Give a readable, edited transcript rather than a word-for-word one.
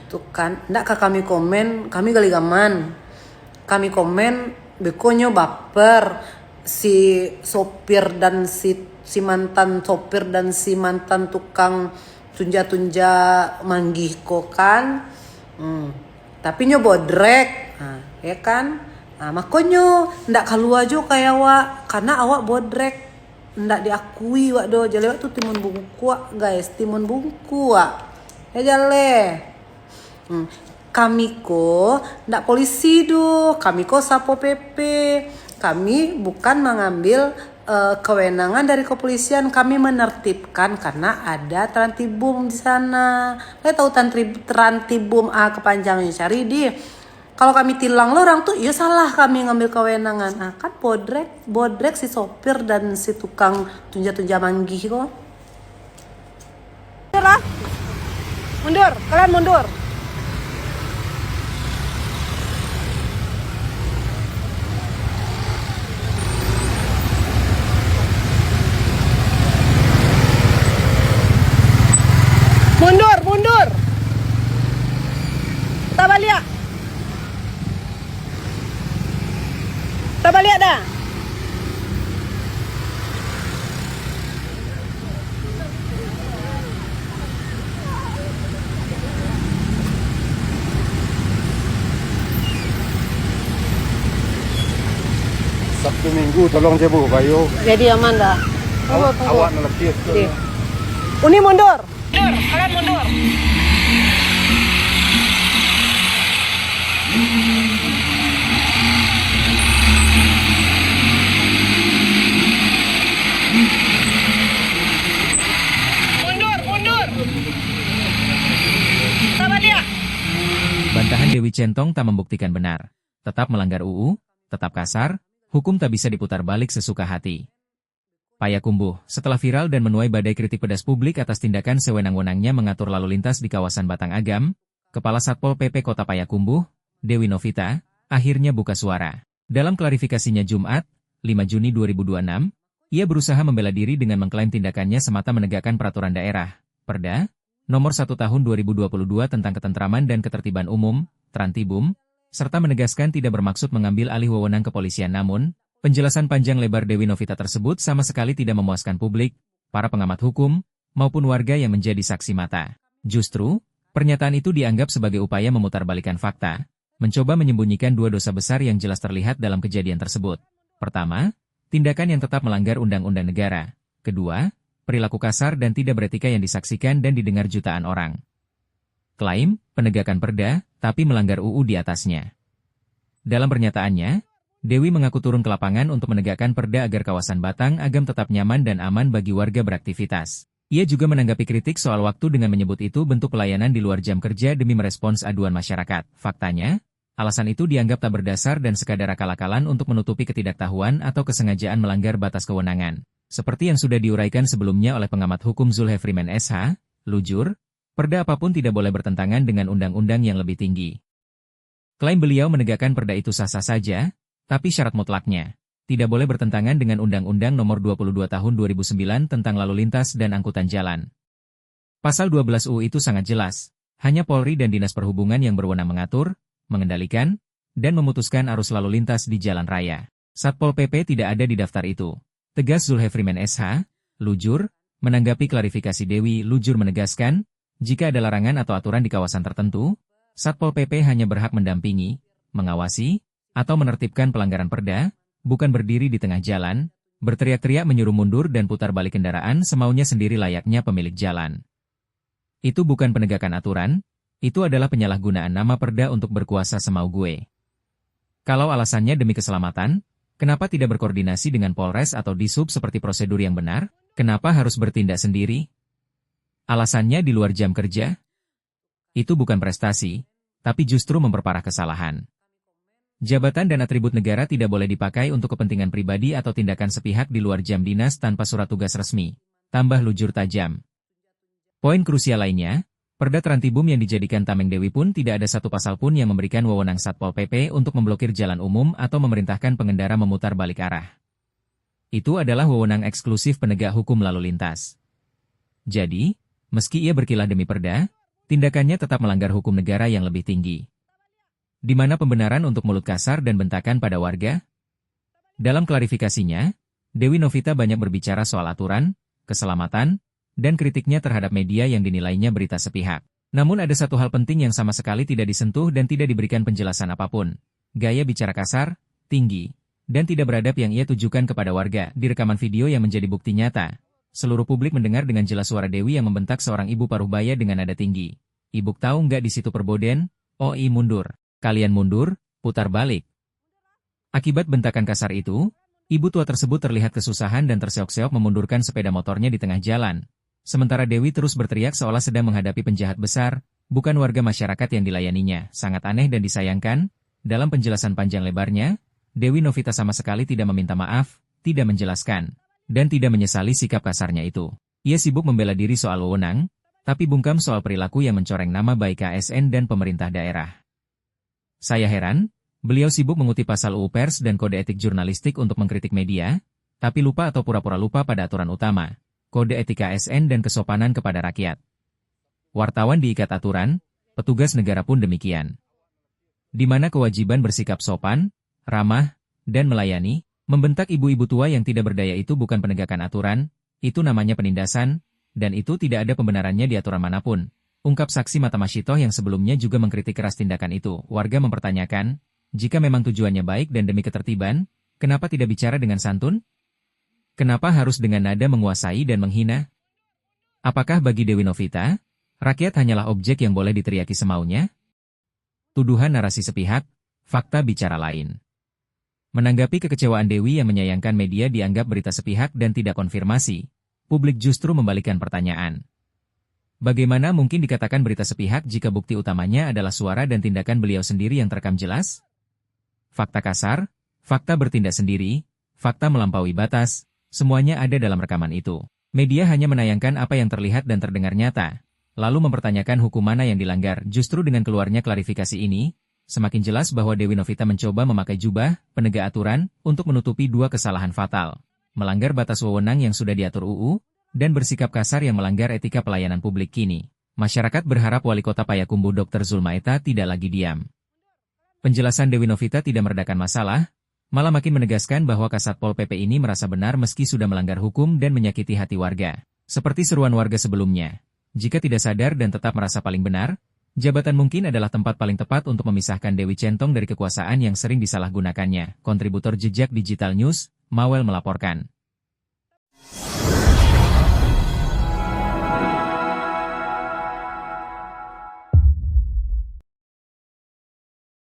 Tuh kan, ndak kami komen, kami gali gaman. Kami komen, bekonyo baper si sopir dan si mantan sopir dan si mantan tukang tunja-tunja manggih ko kan. Tapi nyo bodrek, ya kan? Makonyo ndak kalua jo kayak awak, karena awak bodrek. Ndak diakui wak do, jale wak tuh timun bungku wak guys, timun bungku wak. Ya jale. Kami ko ndak polisi do, kami ko Sapo PP. Kami bukan mengambil kewenangan dari kepolisian, kami menertibkan karena ada Trantibum di sana. Kalian tahu Trantibum kepanjangannya cari di. Kalau kami tilang lo orang tuh, ya salah kami ngambil kewenangan. Nah kan bodrek si sopir dan si tukang tunja-tunja manggih kok. Mundur, kalian mundur. Mundur. Kita balik dah. Sabtu Minggu tolong jebu bayu. Jadi aman dah. Awak nelekit. Uni mundur. Kalian mundur. Mundur. Sama dia. Bantahan Dewi Centong tak membuktikan benar. Tetap melanggar UU, tetap kasar, hukum tak bisa diputar balik sesuka hati. Payakumbuh, setelah viral dan menuai badai kritik pedas publik atas tindakan sewenang-wenangnya mengatur lalu lintas di kawasan Batang Agam, Kepala Satpol PP Kota Payakumbuh, Dewi Novita, akhirnya buka suara. Dalam klarifikasinya Jumat, 5 Juni 2026, ia berusaha membela diri dengan mengklaim tindakannya semata menegakkan peraturan daerah, Perda, Nomor 1 Tahun 2022 tentang Ketentraman dan Ketertiban Umum, Trantibum, serta menegaskan tidak bermaksud mengambil alih wewenang kepolisian. Namun, penjelasan panjang lebar Dewi Novita tersebut sama sekali tidak memuaskan publik, para pengamat hukum, maupun warga yang menjadi saksi mata. Justru, pernyataan itu dianggap sebagai upaya memutarbalikkan fakta, mencoba menyembunyikan dua dosa besar yang jelas terlihat dalam kejadian tersebut. Pertama, tindakan yang tetap melanggar undang-undang negara. Kedua, perilaku kasar dan tidak beretika yang disaksikan dan didengar jutaan orang. Klaim, penegakan perda, tapi melanggar UU di atasnya. Dalam pernyataannya, Dewi mengaku turun ke lapangan untuk menegakkan perda agar kawasan Batang Agam tetap nyaman dan aman bagi warga beraktivitas. Ia juga menanggapi kritik soal waktu dengan menyebut itu bentuk pelayanan di luar jam kerja demi merespons aduan masyarakat. Faktanya, alasan itu dianggap tak berdasar dan sekadar akal-akalan untuk menutupi ketidaktahuan atau kesengajaan melanggar batas kewenangan. Seperti yang sudah diuraikan sebelumnya oleh pengamat hukum Zulhefrimen SH, Lujur, perda apapun tidak boleh bertentangan dengan undang-undang yang lebih tinggi. Klaim beliau menegakkan perda itu sah-sah saja, tapi syarat mutlaknya tidak boleh bertentangan dengan Undang-Undang Nomor 22 Tahun 2009 tentang Lalu Lintas dan Angkutan Jalan. Pasal 12 UU itu sangat jelas, hanya Polri dan Dinas Perhubungan yang berwenang mengatur, mengendalikan, dan memutuskan arus lalu lintas di jalan raya. Satpol PP tidak ada di daftar itu. Tegas Zulhefrimen SH, Lujur, menanggapi klarifikasi Dewi. Lujur menegaskan, jika ada larangan atau aturan di kawasan tertentu, Satpol PP hanya berhak mendampingi, mengawasi, atau menertibkan pelanggaran perda, bukan berdiri di tengah jalan, berteriak-teriak menyuruh mundur dan putar balik kendaraan semaunya sendiri layaknya pemilik jalan. Itu bukan penegakan aturan, itu adalah penyalahgunaan nama perda untuk berkuasa semau gue. Kalau alasannya demi keselamatan, kenapa tidak berkoordinasi dengan Polres atau Disub seperti prosedur yang benar? Kenapa harus bertindak sendiri? Alasannya di luar jam kerja? Itu bukan prestasi, tapi justru memperparah kesalahan. Jabatan dan atribut negara tidak boleh dipakai untuk kepentingan pribadi atau tindakan sepihak di luar jam dinas tanpa surat tugas resmi. Tambah Lujur tajam. Poin krusial lainnya, Perda Trantibum yang dijadikan tameng Dewi pun tidak ada satu pasal pun yang memberikan wewenang Satpol PP untuk memblokir jalan umum atau memerintahkan pengendara memutar balik arah. Itu adalah wewenang eksklusif penegak hukum lalu lintas. Jadi, meski ia berkilah demi perda, Tindakannya tetap melanggar hukum negara yang lebih tinggi. Di mana pembenaran untuk mulut kasar dan bentakan pada warga? Dalam klarifikasinya, Dewi Novita banyak berbicara soal aturan, keselamatan, dan kritiknya terhadap media yang dinilainya berita sepihak. Namun ada satu hal penting yang sama sekali tidak disentuh dan tidak diberikan penjelasan apapun. Gaya bicara kasar, tinggi, dan tidak beradab yang ia tujukan kepada warga di rekaman video yang menjadi bukti nyata. Seluruh publik mendengar dengan jelas suara Dewi yang membentak seorang ibu paruhbaya dengan nada tinggi. Ibu tahu nggak di situ perboden? OI mundur. Kalian mundur, putar balik. Akibat bentakan kasar itu, ibu tua tersebut terlihat kesusahan dan terseok-seok memundurkan sepeda motornya di tengah jalan. Sementara Dewi terus berteriak seolah sedang menghadapi penjahat besar, bukan warga masyarakat yang dilayaninya. Sangat aneh dan disayangkan, dalam penjelasan panjang lebarnya, Dewi Novita sama sekali tidak meminta maaf, tidak menjelaskan, dan tidak menyesali sikap kasarnya itu. Ia sibuk membela diri soal wewenang, tapi bungkam soal perilaku yang mencoreng nama baik ASN dan pemerintah daerah. Saya heran, beliau sibuk mengutip pasal UU Pers dan Kode Etik Jurnalistik untuk mengkritik media, tapi lupa atau pura-pura lupa pada aturan utama. Kode etik ASN dan kesopanan kepada rakyat. Wartawan diikat aturan, petugas negara pun demikian. Di mana kewajiban bersikap sopan, ramah, dan melayani, membentak ibu-ibu tua yang tidak berdaya itu bukan penegakan aturan, itu namanya penindasan, dan itu tidak ada pembenarannya di aturan manapun. Ungkap saksi Mata Masyitoh yang sebelumnya juga mengkritik keras tindakan itu. Warga mempertanyakan, jika memang tujuannya baik dan demi ketertiban, kenapa tidak bicara dengan santun? Kenapa harus dengan nada menguasai dan menghina? Apakah bagi Dewi Novita, rakyat hanyalah objek yang boleh diteriaki semaunya? Tuduhan narasi sepihak, fakta bicara lain. Menanggapi kekecewaan Dewi yang menyayangkan media dianggap berita sepihak dan tidak konfirmasi, publik justru membalikkan pertanyaan. Bagaimana mungkin dikatakan berita sepihak jika bukti utamanya adalah suara dan tindakan beliau sendiri yang terekam jelas? Fakta kasar, fakta bertindak sendiri, fakta melampaui batas, semuanya ada dalam rekaman itu. Media hanya menayangkan apa yang terlihat dan terdengar nyata, lalu mempertanyakan hukum mana yang dilanggar. Justru dengan keluarnya klarifikasi ini, semakin jelas bahwa Dewi Novita mencoba memakai jubah penegak aturan untuk menutupi dua kesalahan fatal. Melanggar batas wewenang yang sudah diatur UU, dan bersikap kasar yang melanggar etika pelayanan publik kini. Masyarakat berharap Wali Kota Payakumbuh Dr. Zulmaeta tidak lagi diam. Penjelasan Dewi Novita tidak meredakan masalah, malah makin menegaskan bahwa Kasat Pol PP ini merasa benar meski sudah melanggar hukum dan menyakiti hati warga. Seperti seruan warga sebelumnya, jika tidak sadar dan tetap merasa paling benar, jabatan mungkin adalah tempat paling tepat untuk memisahkan Dewi Centong dari kekuasaan yang sering disalahgunakannya. Kontributor Jejak Digital News, Mawel melaporkan.